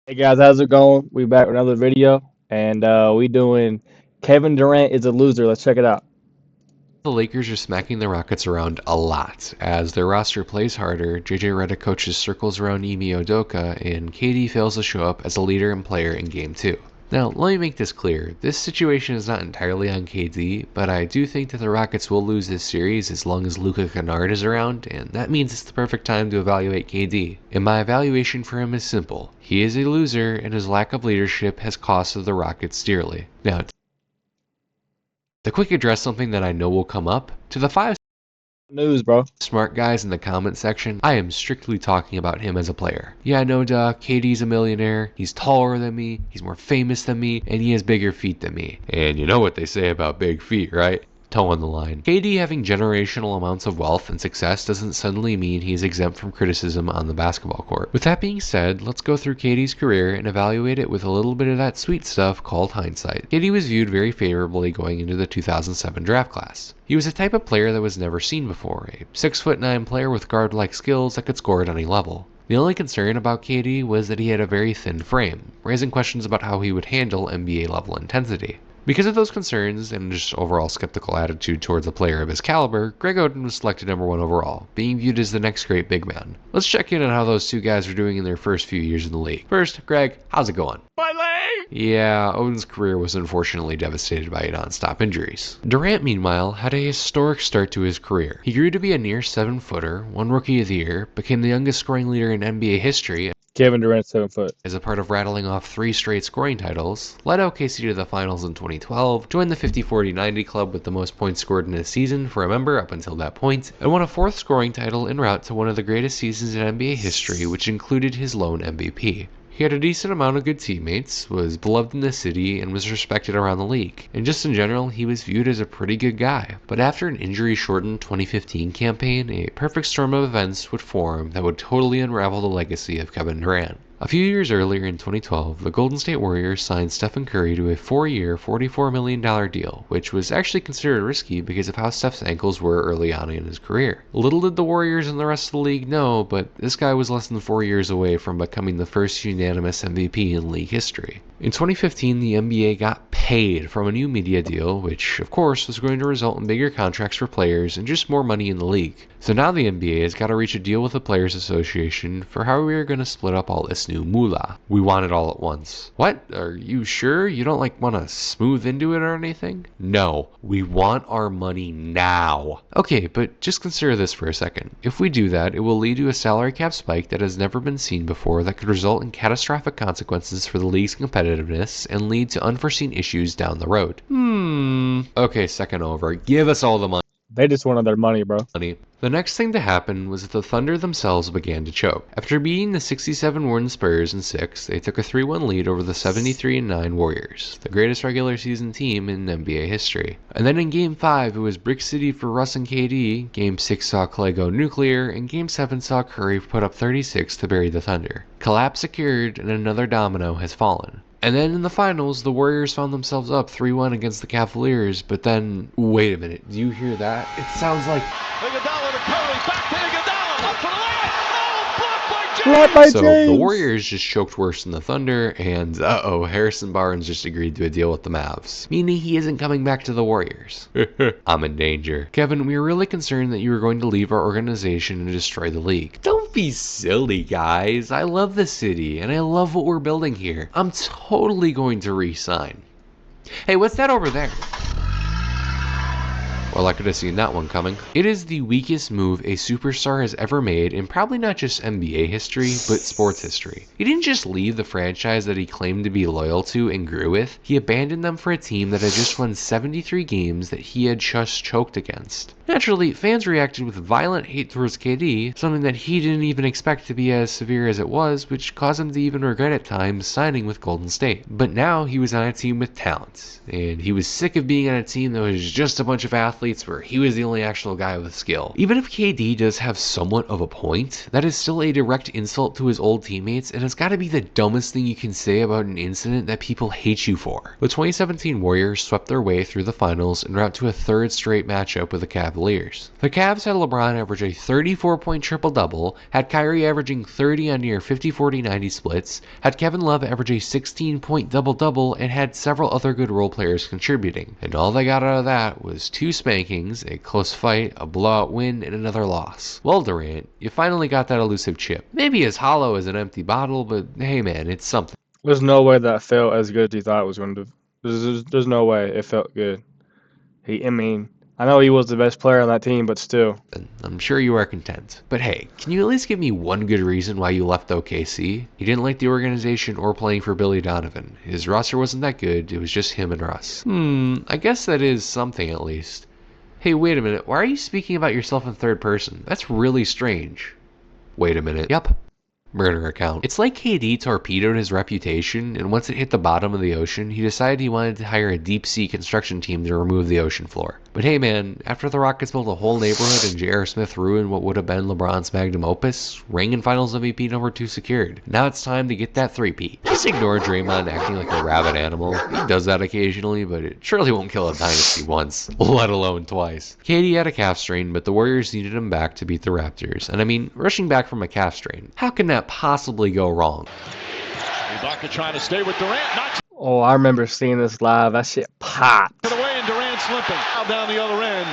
Hey guys, how's it going? We back with another video, and we doing Kevin Durant is a loser. Let's check it out. The Lakers are smacking the Rockets around a lot. As their roster plays harder, JJ Redick coaches circles around Ime Udoka, and KD fails to show up as a leader and player in Game 2. Now, let me make this clear. This situation is not entirely on KD, but I do think that the Rockets will lose this series as long as Luka Kennard is around, and that means it's the perfect time to evaluate KD. And my evaluation for him is simple. He is a loser, and his lack of leadership has costed the Rockets dearly. Now, to quick address something that I know will come up, to the 5 News, bro. smart guys in the comment section, I am strictly talking about him as a player. Yeah, no duh, KD's a millionaire, he's taller than me, he's more famous than me, and he has bigger feet than me. And you know what they say about big feet, right? Toe on the line. KD having generational amounts of wealth and success doesn't suddenly mean he's exempt from criticism on the basketball court. With that being said, let's go through KD's career and evaluate it with a little bit of that sweet stuff called hindsight. KD was viewed very favorably going into the 2007 draft class. He was a type of player that was never seen before, a 6'9" player with guard-like skills that could score at any level. The only concern about KD was that he had a very thin frame, raising questions about how he would handle NBA level intensity. Because of those concerns and just overall skeptical attitude towards a player of his caliber, Greg Oden was selected #1 overall, being viewed as the next great big man. Let's check in on how those two guys were doing in their first few years in the league. First, Greg, how's it going? My leg! Yeah, Oden's career was unfortunately devastated by non-stop injuries. Durant, meanwhile, had a historic start to his career. He grew to be a near 7-footer, won Rookie of the Year, became the youngest scoring leader in NBA history, Kevin Durant 7 foot. as a part of rattling off 3 straight scoring titles, led OKC to the finals in 2012, joined the 50-40-90 club with the most points scored in a season for a member up until that point, and won a 4th scoring title en route to one of the greatest seasons in NBA history, which included his lone MVP. He had a decent amount of good teammates, was beloved in the city, and was respected around the league. And just in general, he was viewed as a pretty good guy. But after an injury-shortened 2015 campaign, a perfect storm of events would form that would totally unravel the legacy of Kevin Durant. A few years earlier in 2012, the Golden State Warriors signed Stephen Curry to a 4-year, $44 million deal, which was actually considered risky because of how Steph's ankles were early on in his career. Little did the Warriors and the rest of the league know, but this guy was less than 4 years away from becoming the first unanimous MVP in league history. In 2015, the NBA got paid from a new media deal, which, of course, was going to result in bigger contracts for players and just more money in the league. So now the NBA has got to reach a deal with the Players Association for how we are going to split up all this new moolah. We want it all at once. What? Are you sure you don't want to smooth into it or anything? No, we want our money now. Okay, but just consider this for a second. If we do that, it will lead to a salary cap spike that has never been seen before that could result in catastrophic consequences for the league's competitiveness and lead to unforeseen issues down the road. Okay, second over. Give us all the money. They just wanted their money, bro. The next thing to happen was that the Thunder themselves began to choke. After beating the 67-win Spurs in 6, they took a 3-1 lead over the 73-9 Warriors, the greatest regular season team in NBA history. And then in Game 5, it was Brick City for Russ and KD, Game 6 saw Clay go nuclear, and Game 7 saw Curry put up 36 to bury the Thunder. Collapse occurred, and another domino has fallen. And then in the finals, the Warriors found themselves up 3-1 against the Cavaliers, but then, wait a minute, do you hear that? It sounds like... Iguodala to Curry, back to Iguodala, up for the layup. Oh, blocked by James. Blocked by So James. the Warriors just choked worse than the Thunder, and Harrison Barnes just agreed to a deal with the Mavs, meaning he isn't coming back to the Warriors. I'm in danger. Kevin, we were really concerned that you were going to leave our organization and destroy the league. Don't be silly, guys. I love the city, and I love what we're building here. I'm totally going to re-sign. Hey, what's that over there? Well, I could have seen that one coming. It is the weakest move a superstar has ever made in probably not just NBA history, but sports history. He didn't just leave the franchise that he claimed to be loyal to and grew with, he abandoned them for a team that had just won 73 games that he had just choked against. Naturally, fans reacted with violent hate towards KD, something that he didn't even expect to be as severe as it was, which caused him to even regret at times signing with Golden State. But now he was on a team with talent, and he was sick of being on a team that was just a bunch of athletes athletes where he was the only actual guy with skill. Even if KD does have somewhat of a point, that is still a direct insult to his old teammates, and it's gotta be the dumbest thing you can say about an incident that people hate you for. The 2017 Warriors swept their way through the finals en route to a third straight matchup with the Cavaliers. The Cavs had LeBron average a 34-point triple-double, had Kyrie averaging 30 on near 50-40-90 splits, had Kevin Love average a 16-point double-double, and had several other good role players contributing. And all they got out of that was 2 spankings, a close fight, a blowout win, and another loss. Well, Durant, you finally got that elusive chip. Maybe as hollow as an empty bottle, but hey man, it's something. There's no way that felt as good as he thought it was going to. There's no way it felt good. I know he was the best player on that team, but still. And I'm sure you are content. But hey, can you at least give me one good reason why you left OKC? You didn't like the organization or playing for Billy Donovan. His roster wasn't that good, it was just him and Russ. I guess that is something at least. Hey, wait a minute, why are you speaking about yourself in third person? That's really strange. Wait a minute. Yep. Murder account. It's like KD torpedoed his reputation, and once it hit the bottom of the ocean, he decided he wanted to hire a deep-sea construction team to remove the ocean floor. But hey man, after the Rockets built a whole neighborhood and J.R. Smith ruined what would have been LeBron's magnum opus, ring and finals MVP number 2 secured. Now it's time to get that 3-peat. Just ignore Draymond acting like a rabid animal. He does that occasionally, but it surely won't kill a dynasty once, let alone twice. KD had a calf strain, but the Warriors needed him back to beat the Raptors. And I mean, rushing back from a calf strain, how can that possibly go wrong? Ibaka trying to stay with Durant, knocks Oh, I remember seeing this live. That shit popped. it away, and Durant slipping out down the other end,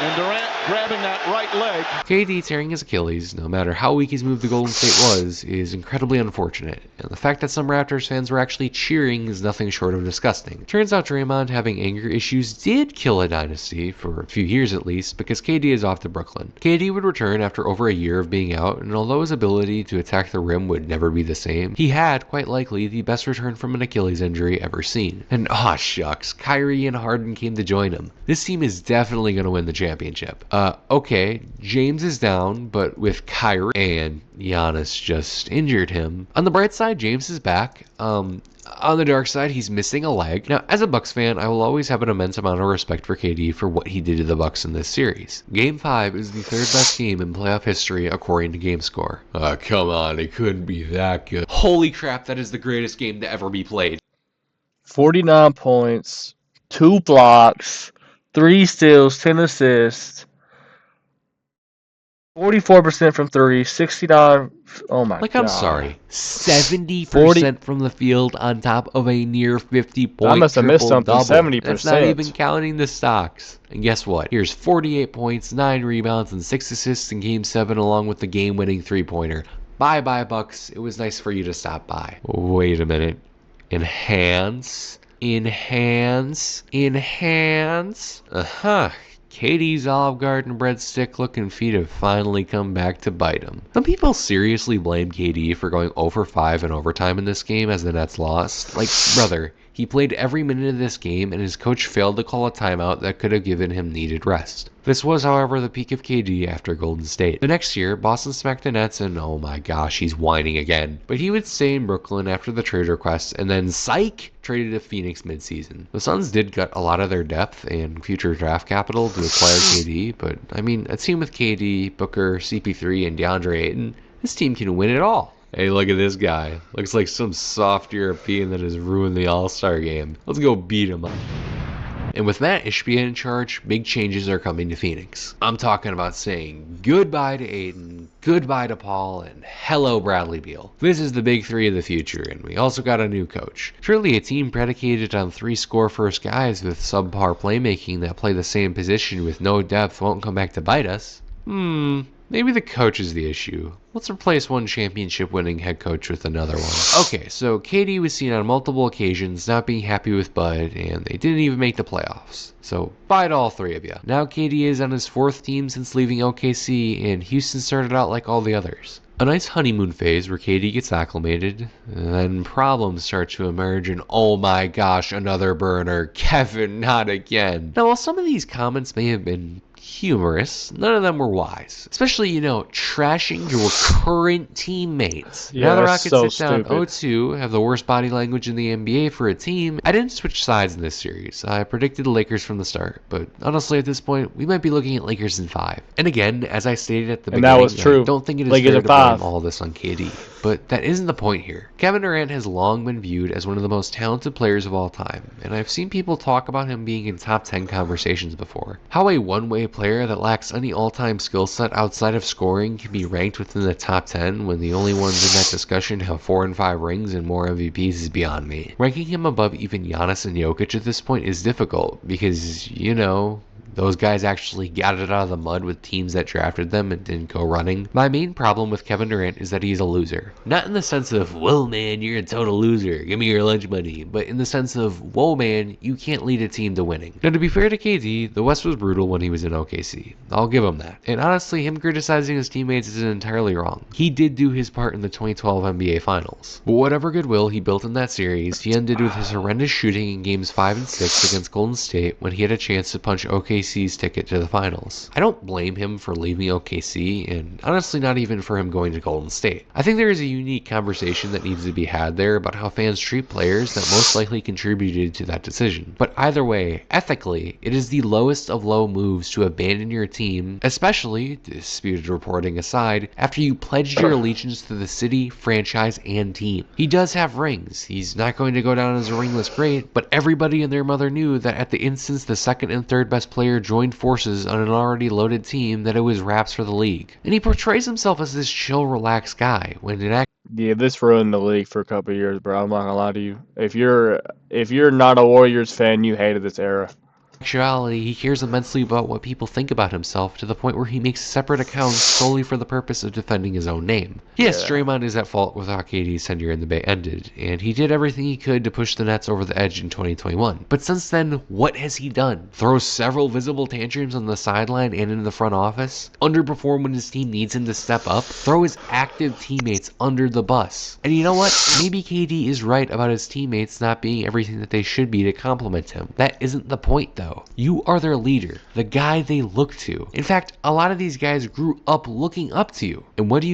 and Durant grabbing that right leg. KD tearing his Achilles, no matter how weak his move to Golden State was, is incredibly unfortunate, and the fact that some Raptors fans were actually cheering is nothing short of disgusting. Turns out Draymond having anger issues did kill a dynasty, for a few years at least, because KD is off to Brooklyn. KD would return after over a year of being out, and although his ability to attack the rim would never be the same, he had, quite likely, the best return from an Achilles injury ever seen. And aw shucks, Kyrie and Harden came to join him. This team is definitely going to win the championship. Okay, James is down, but with Kyrie and Giannis just injured him. On the bright side, James is back. On the dark side, he's missing a leg. Now, as a Bucks fan, I will always have an immense amount of respect for KD for what he did to the Bucks in this series. Game 5 is the 3rd best game in playoff history according to GameScore. Come on, it couldn't be that good. Holy crap, that is the greatest game to ever be played. 49 points, 2 blocks, 3 steals, 10 assists, 44% from 3, 69. Oh my god. I'm sorry. 70% from the field on top of a near 50-point I must have missed something. triple-double. 70%. That's not even counting the stocks. And guess what? Here's 48 points, 9 rebounds, and 6 assists in Game 7 along with the game-winning three-pointer. Bye-bye, Bucks. It was nice for you to stop by. Wait a minute. Enhance. KD's Olive Garden breadstick looking feet have finally come back to bite him. Some people seriously blame KD for going 0 for 5 in overtime in this game as the Nets lost. Like, brother, he played every minute of this game and his coach failed to call a timeout that could have given him needed rest. This was, however, the peak of KD after Golden State. The next year, Boston smacked the Nets and oh my gosh, he's whining again. But he would stay in Brooklyn after the trade request and then, psych, traded to Phoenix midseason. The Suns did gut a lot of their depth and future draft capital to acquire KD, but I mean, a team with KD, Booker, CP3, and DeAndre Ayton, this team can win it all. Hey, look at this guy. Looks like some soft European that has ruined the All-Star game. Let's go beat him up. And with Matt Ishbia in charge, big changes are coming to Phoenix. I'm talking about saying goodbye to Aiden, goodbye to Paul, and hello Bradley Beal. This is the big 3 of the future, and we also got a new coach. Surely a team predicated on 3 score-first guys with subpar playmaking that play the same position with no depth won't come back to bite us. Maybe the coach is the issue. Let's replace one championship-winning head coach with another one. Okay, so KD was seen on multiple occasions not being happy with Bud, and they didn't even make the playoffs. So, bye to all 3 of you. Now KD is on his 4th team since leaving OKC, and Houston started out like all the others. A nice honeymoon phase where KD gets acclimated, and then problems start to emerge, and oh my gosh, another burner. Kevin, not again. Now, while some of these comments may have been humorous. None of them were wise. Especially, trashing your current teammates. Yeah, Now the that's Rockets so sit down stupid. 0-2, have the worst body language in the NBA for a team. I didn't switch sides in this series. I predicted the Lakers from the start, but honestly at this point, we might be looking at Lakers in 5. And again, as I stated at the And that was beginning, I true. don't think it is Lakers fair in to blame 5. all this on KD. But that isn't the point here. Kevin Durant has long been viewed as one of the most talented players of all time, and I've seen people talk about him being in top 10 conversations before. How a one-way player that lacks any all-time skill set outside of scoring can be ranked within the top 10 when the only ones in that discussion have 4 and 5 rings and more MVPs is beyond me. Ranking him above even Giannis and Jokic at this point is difficult because, those guys actually got it out of the mud with teams that drafted them and didn't go running. My main problem with Kevin Durant is that he's a loser. Not in the sense of, whoa man, you're a total loser, give me your lunch money, but in the sense of, whoa man, you can't lead a team to winning. Now to be fair to KD, the West was brutal when he was in OKC. I'll give him that. And honestly, him criticizing his teammates isn't entirely wrong. He did do his part in the 2012 NBA Finals. But whatever goodwill he built in that series, he ended with his horrendous shooting in games 5 and 6 against Golden State when he had a chance to punch OKC's ticket to the finals. I don't blame him for leaving OKC, and honestly not even for him going to Golden State. I think there is a unique conversation that needs to be had there about how fans treat players that most likely contributed to that decision. But either way, ethically, it is the lowest of low moves to abandon your team, especially, disputed reporting aside, after you pledged your allegiance to the city, franchise, and team. He does have rings. He's not going to go down as a ringless great, but everybody and their mother knew that at the instance the second and third best player joined forces on an already loaded team that it was raps for the league. And he portrays himself as this chill, relaxed guy, when in Yeah, this ruined the league for a couple of years, bro. I'm not gonna lie to you. If you're not a Warriors fan, you hated this era. actuality, he cares immensely about what people think about himself to the point where he makes separate accounts solely for the purpose of defending his own name. Yes, Yeah. Draymond is at fault with how KD's tenure in the Bay ended, and he did everything he could to push the Nets over the edge in 2021. But since then, what has he done? Throw several visible tantrums on the sideline and in the front office? Underperform when his team needs him to step up? Throw his active teammates under the bus? And you know what? Maybe KD is right about his teammates not being everything that they should be to compliment him. That isn't the point, though. You are their leader, the guy they look to. In fact, a lot of these guys grew up looking up to you. And what do?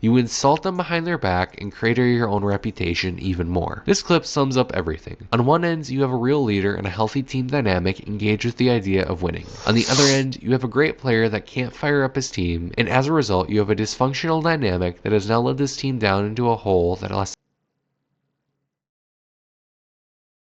You insult them behind their back and crater your own reputation even more. This clip sums up everything. On one end, you have a real leader and a healthy team dynamic engaged with the idea of winning. On the other end, you have a great player that can't fire up his team, and as a result, you have a dysfunctional dynamic that has now led this team down into a hole that less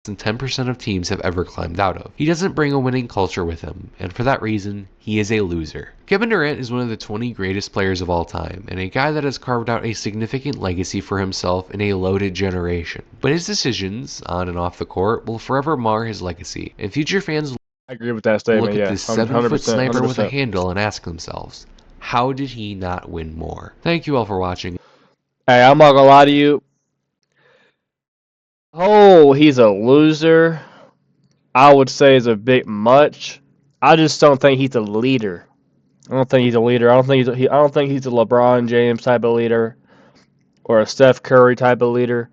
than 10% of teams have ever climbed out of. He doesn't bring a winning culture with him, and for that reason, he is a loser. Kevin Durant is one of the 20 greatest players of all time, and a guy that has carved out a significant legacy for himself in a loaded generation. But his decisions, on and off the court, will forever mar his legacy, and future fans I agree with that look statement. at Yeah, this 7-foot 100%, sniper with a 100%. handle and ask themselves, how did he not win more? Thank you all for watching. Hey, I'm not gonna lie to you. Oh, he's a loser. I would say is a bit much. I just don't think he's a leader. I don't think he's a leader. I don't think he's a LeBron James type of leader or a Steph Curry type of leader.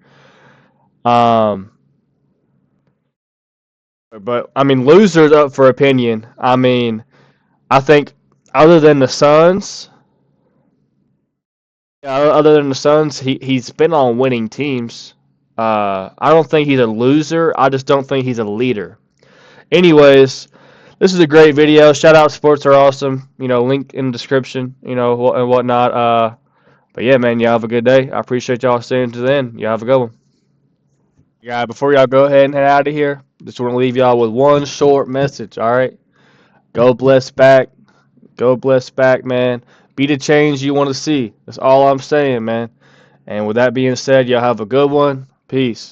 But I mean, losers up for opinion. I mean, I think other than the Suns, he's been on winning teams. I don't think he's a loser. I just don't think he's a leader. Anyways, this is a great video. Shout out Sports Are Awesome. Link in the description. And whatnot. But yeah, man, y'all have a good day. I appreciate y'all staying to the end. Y'all have a good one. Yeah, before y'all go ahead and head out of here, just want to leave y'all with one short message. All right, go bless back. Go bless back, man. Be the change you want to see. That's all I'm saying, man. And with that being said, y'all have a good one. Peace.